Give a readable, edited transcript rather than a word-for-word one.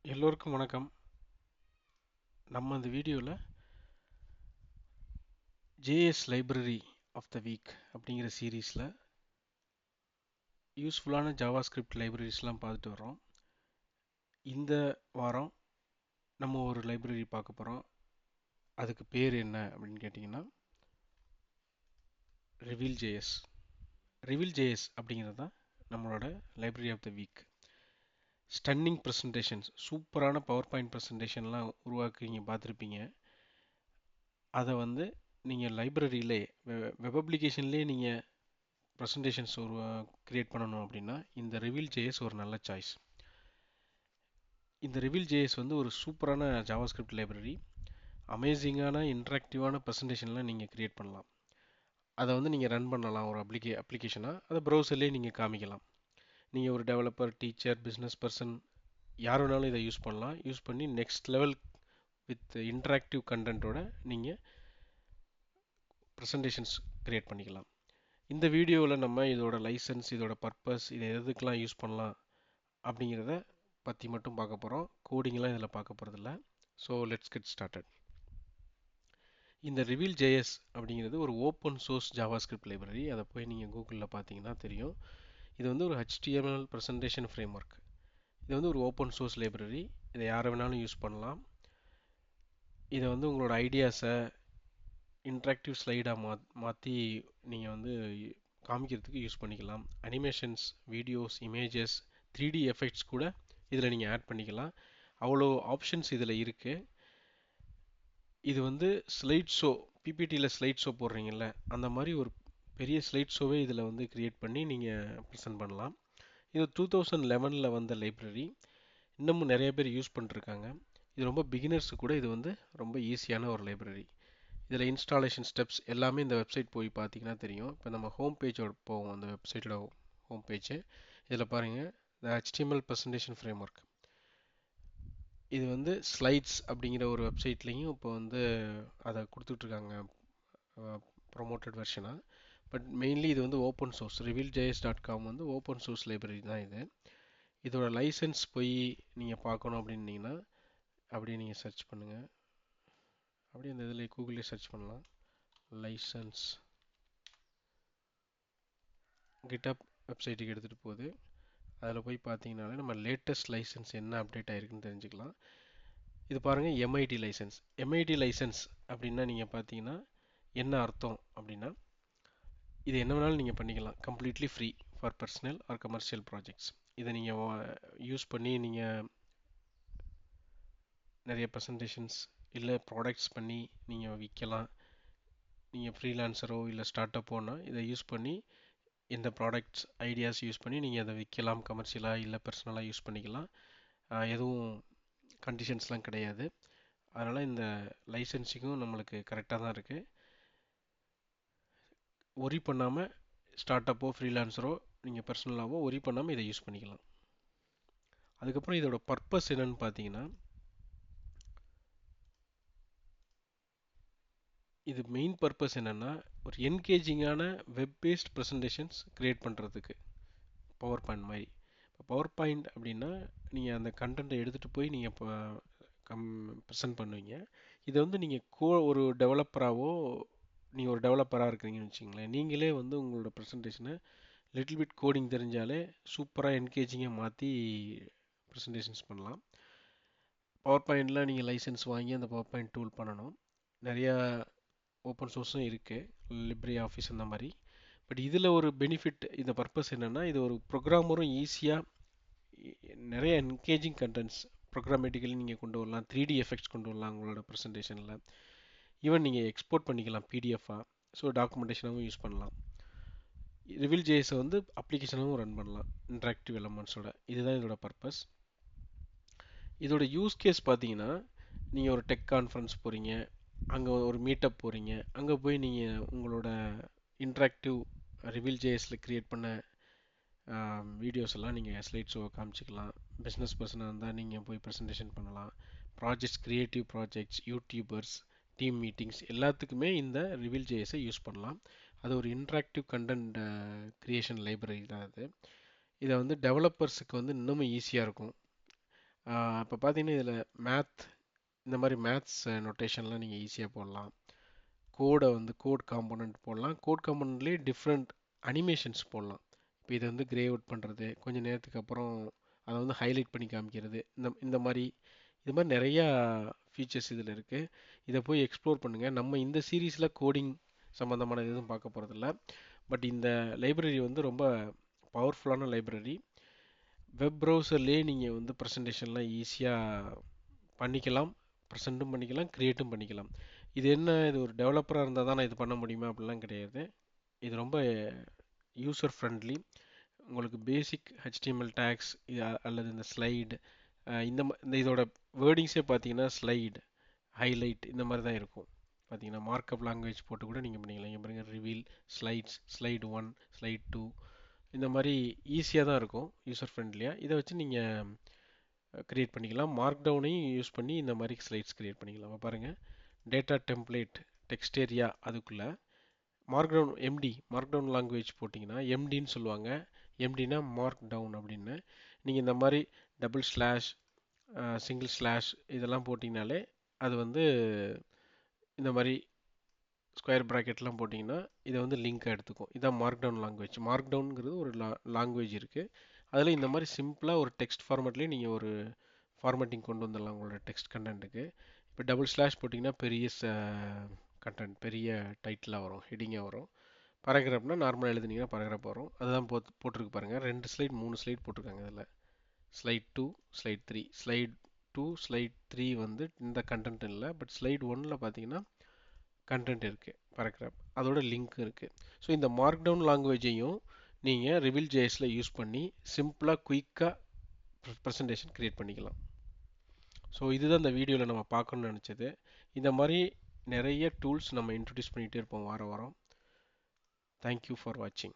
எல்லோருக்கும் வணக்கம். நம்ம இந்த வீடியோவில் JS library of the week அப்படிங்கிற சீரீஸில் யூஸ்ஃபுல்லான ஜாவாஸ்கிரிப்ட் லைப்ரரிஸ்லாம் பார்த்துட்டு வரோம். இந்த வாரம் நம்ம ஒரு லைப்ரரி பார்க்க போகிறோம். அதுக்கு பேர் என்ன அப்படின்னு கேட்டிங்கன்னா ரிவீல் ஜேஎஸ். ரிவீல் ஜேஎஸ் அப்படிங்கிறது தான் நம்மளோட library of the week. Stunning presentations, சூப்பரான பவர் பாயிண்ட் ப்ரெசன்டேஷன்லாம் உருவாக்குவீங்க, பார்த்துருப்பீங்க. அதை நீங்கள் லைப்ரரியிலே வெப் அப்ளிகேஷன்லேயே நீங்கள் ப்ரெசன்டேஷன்ஸ் கிரியேட் பண்ணணும் அப்படின்னா இந்த ரிவீல் ஜேஎஸ் ஒரு நல்ல சாய்ஸ். இந்த ரிவீல் ஜேஎஸ் ஒரு சூப்பரான ஜாவாஸ்கிரிப்ட் லைப்ரரி. அமேசிங்கான இன்ட்ராக்டிவான ப்ரெசன்டேஷன்லாம் நீங்கள் கிரியேட் பண்ணலாம். அதை நீங்கள் ரன் பண்ணலாம் ஒரு அப்ளிகேஷனாக. அதை ப்ரௌசர்லேயே நீங்கள் காமிக்கலாம். நீங்கள் ஒரு டெவலப்பர், டீச்சர், பிஸ்னஸ் பர்சன் யார் வேணாலும் இதை யூஸ் பண்ணலாம். யூஸ் பண்ணி நெக்ஸ்ட் லெவல் வித் இன்ட்ராக்டிவ் கண்டென்ட்டோட நீங்கள் ப்ரெசன்டேஷன்ஸ் கிரியேட் பண்ணிக்கலாம். இந்த வீடியோவில் நம்ம இதோட லைசன்ஸ், இதோட பர்பஸ், இதை எதுக்கெல்லாம் யூஸ் பண்ணலாம் அப்படிங்கிறத பற்றி மட்டும் பார்க்க போகிறோம். கோடிங்லாம் இதில் பார்க்க போகிறதில்ல. So let's get started. இந்த ரிவீல் ஜேஎஸ் அப்படிங்கிறது ஒரு ஓப்பன் சோர்ஸ் ஜாவாஸ்கிரிப்ட் லைப்ரரி. அதை போய் நீங்கள் கூகுளில் பார்த்தீங்கன்னா தெரியும். இது ஒரு HTML ப்ரெசன்டேஷன் ஃப்ரேம் ஒர்க். இது ஒரு ஓப்பன் சோர்ஸ் லைப்ரரி. இதை யாரை வேணாலும் யூஸ் பண்ணலாம். இதை உங்களோட ஐடியாஸை இன்ட்ராக்டிவ் ஸ்லைடாக மாற்றி நீங்கள் காமிக்கிறதுக்கு யூஸ் பண்ணிக்கலாம். Animations, videos, images, 3D effects கூட இதில் நீங்கள் ஆட் பண்ணிக்கலாம். அவ்வளோ ஆப்ஷன்ஸ் இதில் இருக்குது. இது ஸ்லைட் ஷோ, பிபிடியில் ஸ்லைட் ஷோ போடுறீங்கல்ல, அந்த மாதிரி ஒரு பெரிய ஸ்லைட் ஷோவே இதில் கிரியேட் பண்ணி நீங்கள் ப்ரெசென்ட் பண்ணலாம். இது 2011 வந்த லைப்ரரி. இன்னமும் நிறைய பேர் யூஸ் பண்ணிருக்காங்க. இது ரொம்ப பிகினர்ஸு கூட இது ரொம்ப ஈஸியான ஒரு லைப்ரரி. இதில் இன்ஸ்டாலேஷன் ஸ்டெப்ஸ் எல்லாமே இந்த வெப்சைட் போய் பார்த்தீங்கன்னா தெரியும். இப்போ நம்ம ஹோம் பேஜோட போவோம். அந்த வெப்சைட்டோட ஹோம் பேஜ் இதில் பாருங்கள், இந்த HTML ப்ரெசன்டேஷன் ஃப்ரேம் ஒர்க். இது ஸ்லைட்ஸ் அப்படிங்கிற ஒரு வெப்சைட்லேயும் இப்போ அதை கொடுத்துட்ருக்காங்க ப்ரொமோட்டட் வெர்ஷனாக. பட் மெயின்லி இது open source. revealjs.com open source library தான் இது. இதோட லைசன்ஸ் போய் நீங்கள் பார்க்கணும் அப்படின்னீங்கன்னா அப்படியே நீங்கள் சர்ச் பண்ணுங்கள். அப்படியே இந்த இதில் கூகுளில் சர்ச் பண்ணலாம். லைசன்ஸ் கிட்டப் வெப்சைட்டுக்கு எடுத்துகிட்டு போகுது. அதில் போய் பார்த்தீங்கன்னாலே நம்ம லேட்டஸ்ட் லைசன்ஸ் என்ன அப்டேட் ஆகிருக்குன்னு தெரிஞ்சுக்கலாம். இது பாருங்கள், எம்ஐடி லைசன்ஸ். எம்ஐடி லைசன்ஸ் அப்படின்னா நீங்கள் பார்த்தீங்கன்னா என்ன அர்த்தம் அப்படின்னா, இது என்ன வேணாலும் நீங்கள் பண்ணிக்கலாம். Completely free for personal or commercial projects. இதை நீங்கள் யூஸ் பண்ணி நீங்கள் நிறைய ப்ரெசன்டேஷன்ஸ் இல்லை ப்ராடக்ட்ஸ் பண்ணி நீங்கள் விற்கலாம். நீங்கள் ஃப்ரீலான்சரோ இல்லை ஸ்டார்ட் அப்போனா இதை யூஸ் பண்ணி இந்த ப்ராடக்ட்ஸ் ஐடியாஸ் யூஸ் பண்ணி நீங்கள் அதை விற்கலாம். கமர்ஷியலாக இல்லை பர்சனலாக யூஸ் பண்ணிக்கலாம். எதுவும் கண்டிஷன்ஸ்லாம் கிடையாது. அதனால் இந்த லைசன்ஸிங்கும் நம்மளுக்கு கரெக்டாக தான் இருக்குது. ஒரி பண்ணாமல் ஸ்டார்ட் அப்போ, ஃப்ரீலான்சரோ, நீங்கள் பர்சனலாகவோ ஒரி பண்ணாமல் இதை யூஸ் பண்ணிக்கலாம். அதுக்கப்புறம் இதோட பர்பஸ் என்னன்னு பார்த்தீங்கன்னா, இது மெயின் பர்பஸ் என்னென்னா ஒரு என்கேஜிங்கான வெப் பேஸ்ட் ப்ரெசன்டேஷன்ஸ் க்ரியேட் பண்ணுறதுக்கு. பவர் பாயிண்ட் மாதிரி. இப்போ பவர் பாயிண்ட் அப்படின்னா நீங்கள் அந்த கண்டென்ட்டை எடுத்துகிட்டு போய் நீங்கள் இப்போ ப்ரெசென்ட் பண்ணுவீங்க. இதை நீங்கள் ஒரு டெவலப்பராகவோ, நீங்கள் ஒரு டெவலப்பராக இருக்கிறீங்கன்னு வச்சுங்களேன், நீங்களே உங்களோட ப்ரெசன்டேஷனை லிட்டில் பிட் கோடிங் தெரிஞ்சாலே சூப்பராக என்கேஜிங்காக மாற்றி ப்ரெசன்டேஷன்ஸ் பண்ணலாம். பவர் பாயிண்டில் நீங்கள் லைசன்ஸ் வாங்கி அந்த பவர் பாயிண்ட் டூல் பண்ணணும். நிறையா ஓப்பன் சோர்ஸும் இருக்குது, லிப்ரே ஆஃபீஸ் அந்த மாதிரி. பட் இதில் ஒரு பெனிஃபிட், இந்த பர்பஸ் என்னென்னா, இது ஒரு ப்ரோக்ராமரும் ஈஸியாக நிறைய என்கேஜிங் கண்டென்ட்ஸ் ப்ரோக்ராமேட்டிக்கலி நீங்கள் கொண்டு வரலாம். 3D எஃபெக்ட்ஸ் கொண்டு வரலாம் உங்களோட ப்ரெசன்டேஷனில். ஈவன் நீங்கள் எக்ஸ்போர்ட் பண்ணிக்கலாம் பிடிஎஃபாக. ஸோ டாக்குமெண்டேஷனாகவும் யூஸ் பண்ணலாம். ரிவீல் ஜேஎஸை அப்ளிகேஷனாகவும் ரன் பண்ணலாம் இன்ட்ராக்டிவ் எலமெண்ட்ஸோட. இதுதான் இதோட பர்பஸ். இதோட யூஸ் கேஸ் பார்த்தீங்கன்னா, நீங்கள் ஒரு டெக் கான்ஃபரன்ஸ் போகிறீங்க, அங்கே ஒரு மீட்டப் போகிறீங்க, அங்கே போய் நீங்கள் உங்களோட இன்ட்ராக்டிவ் ரிவீல் ஜேஎஸில் க்ரியேட் பண்ண வீடியோஸ் எல்லாம் நீங்கள் ஸ்லைட் ஷோவை காமிச்சிக்கலாம். பிஸ்னஸ் பர்சனாக இருந்தால் நீங்கள் போய் ப்ரெசன்டேஷன் பண்ணலாம். Projects, creative projects, YouTubers, team meetings எல்லாத்துக்குமே இந்த ரிவீல் ஜேஎஸை யூஸ் பண்ணலாம். அது ஒரு இன்ட்ராக்டிவ் கண்டென்ட் க்ரியேஷன் லைப்ரரி தான் அது. இதை டெவலப்பர்ஸுக்கு இன்னமும் ஈஸியாக இருக்கும். இப்போ பார்த்தீங்கன்னா இதில் மேத் இந்த மாதிரி மேத்ஸ் நொட்டேஷன்லாம் நீங்கள் ஈஸியாக போடலாம். கோடை வந்து கோட் காம்போனன்ட் போடலாம். கோட் காம்போனன்ட்லேயே டிஃப்ரெண்ட் அனிமேஷன்ஸ் போடலாம். இப்போ இதை வந்து கிரே அவுட் பண்ணுறது, கொஞ்சம் நேரத்துக்கு அப்புறம் அதை வந்து ஹைலைட் பண்ணி காமிக்கிறது, இந்த மாதிரி இது மாதிரி நிறையா ஃபீச்சர்ஸ் இதில் இருக்குது. இதை போய் எக்ஸ்ப்ளோர் பண்ணுங்கள். நம்ம இந்த சீரீஸில் கோடிங் சம்மந்தமான எதுவும் பார்க்க போகிறதில்ல. பட் இந்த லைப்ரரி வந்து ரொம்ப பவர்ஃபுல்லான லைப்ரரி. வெப் ப்ரௌசர்லேயே நீங்கள் வந்து ப்ரெசன்டேஷன்லாம் ஈஸியாக பண்ணிக்கலாம். ப்ரெசென்ட்டும் பண்ணிக்கலாம், க்ரியேட்டும் பண்ணிக்கலாம். இது என்ன, இது ஒரு டெவலப்பராக இருந்தால் தான் நான் இது பண்ண முடியுமா அப்படிலாம் கிடையாது. இது ரொம்ப யூசர் ஃப்ரெண்ட்லி. உங்களுக்கு பேசிக் ஹெச்டிஎம்எல் டேக்ஸ் அல்லது இந்த ஸ்லைடு இந்த இதோட வேர்டிங்ஸே பார்த்தீங்கன்னா ஸ்லைடு, ஹைலைட் இந்த மாதிரி தான் இருக்கும். பார்த்தீங்கன்னா மார்க்அப் லாங்குவேஜ் போட்டு கூட நீங்கள் பண்ணிக்கலாம். இங்கே பாருங்கள், ரிவீல், ஸ்லைட்ஸ், ஸ்லைடு 1, ஸ்லைட் 2 இந்த மாதிரி ஈஸியாக தான் இருக்கும், யூசர் ஃப்ரெண்ட்லியாக. இதை வச்சு நீங்கள் க்ரியேட் பண்ணிக்கலாம். மார்க் டவுனையும் யூஸ் பண்ணி இந்த மாதிரி ஸ்லைட்ஸ் க்ரியேட் பண்ணிக்கலாம். பாருங்கள், டேட்டா டெம்ப்ளேட் டெக்ஸ்ட் ஏரியா, அதுக்குள்ளே மார்க்டவுன் எம்டி, மார்க்டவுன் லாங்குவேஜ் போட்டிங்கன்னா எம்டின்னு சொல்லுவாங்க. எம்டினா மார்க் டவுன் அப்படின்னு. நீங்கள் இந்த மாதிரி டபுள் ஸ்லாஷ், சிங்கிள் ஸ்லாஷ் இதெல்லாம் போட்டிங்கனாலே அது வந்து இந்த மாதிரி ஸ்கொயர் ப்ராக்கெட்லாம் போட்டிங்கன்னா இதை வந்து லிங்காக எடுத்துக்கும். இதான் மார்க் டவுன் லாங்குவேஜ். மார்க் டவுனுங்கிறது ஒரு லாங்குவேஜ் இருக்குது. அதில் இந்த மாதிரி சிம்பிளாக ஒரு டெக்ஸ்ட் ஃபார்மேட்லேயே நீங்கள் ஒரு ஃபார்மேட்டிங் கொண்டு வந்துடலாம் உங்களோட டெக்ஸ்ட் கண்டென்ட்டுக்கு. இப்போ டபுள் ஸ்லாஷ் போட்டிங்கன்னா பெரிய கண்டென்ட், பெரிய டைட்டிலாக வரும், ஹெட்டிங்காக வரும். பேராகிராஃப்னா நார்மலாக எழுதுனீங்கன்னா பேராகிராஃப் வரும். அதுதான் போட்டிருக்கு பாருங்கள். 2 ஸ்லைட் 3 ஸ்லைட் போட்டிருக்காங்க இதில். Slide 2, slide 3. ஸ்லைட் 2, ஸ்லைட் 3 வந்து இந்த கண்டென்ட் இல்லை. பட் ஸ்லைட் 1ல் பார்த்தீங்கன்னா கண்டென்ட் இருக்குது, பேராகிராஃப், அதோட லிங்க் இருக்குது. ஸோ இந்த மார்க் டவுன் லாங்குவேஜையும் நீங்கள் ரிவில் ஜேஎஸில் யூஸ் பண்ணி சிம்பிளாக குயிக்காக ப்ரெசன்டேஷன் க்ரியேட் பண்ணிக்கலாம். ஸோ இதுதான் இந்த வீடியோவில் நம்ம பார்க்கணும்னு நினச்சது. இந்த மாதிரி நிறைய டூல்ஸ் நம்ம இன்ட்ரடியூஸ் பண்ணிகிட்டே இருப்போம் வாரம் வாரம். தேங்க்யூ ஃபார் வாட்சிங்.